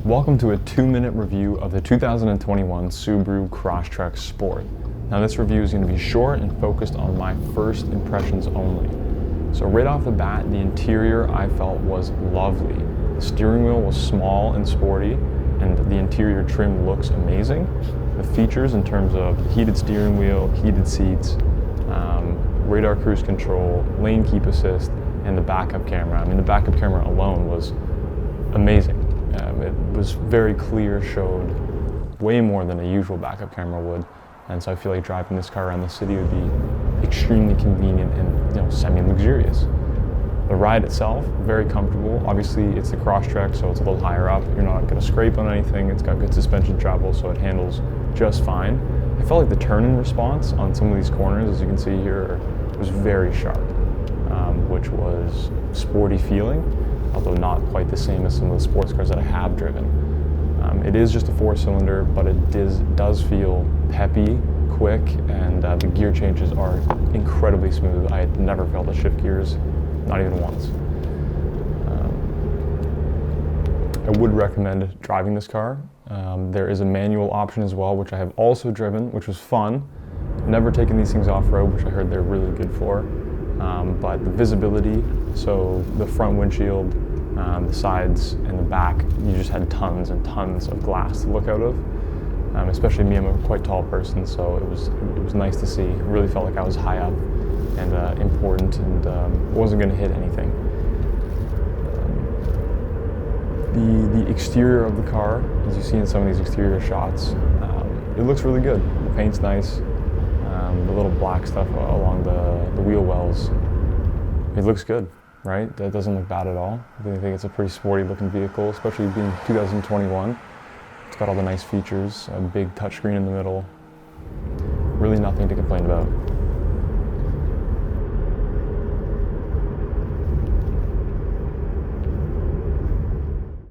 Welcome to a 2-minute review of the 2021 Subaru Crosstrek Sport. Now this review is going to be short and focused on my first impressions only. So right off the bat, the interior I felt was lovely. The steering wheel was small and sporty, and the interior trim looks amazing. The features in terms of heated steering wheel, heated seats, radar cruise control, lane keep assist, and the backup camera. I mean, the backup camera alone was amazing. It was very clear, showed way more than a usual backup camera would, and so I feel like driving this car around the city would be extremely convenient and semi-luxurious. The ride itself, very comfortable. Obviously, it's the Crosstrek, so it's a little higher up. You're not going to scrape on anything. It's got good suspension travel, so it handles just fine. I felt like the turn-in response on some of these corners, as you can see here, was very sharp, which was sporty feeling, although not quite the same as some of the sports cars that I have driven. It is just a 4-cylinder, but it does feel peppy, quick, and the gear changes are incredibly smooth. I had never felt a shift gears, not even once. I would recommend driving this car. There is a manual option as well, which I have also driven, which was fun. Never taken these things off-road, which I heard they're really good for. But the visibility, so the front windshield, the sides, and the back, you just had tons and tons of glass to look out of. Especially me, I'm a quite tall person, so it was nice to see. It really felt like I was high up and important, and wasn't going to hit anything. The exterior of the car, as you see in some of these exterior shots, it looks really good. The paint's nice. The little black stuff along the wheel wells, it looks good, right? That doesn't look bad at all. I think it's a pretty sporty looking vehicle, especially being 2021. It's got all the nice features, a big touchscreen in the middle. Really nothing to complain about.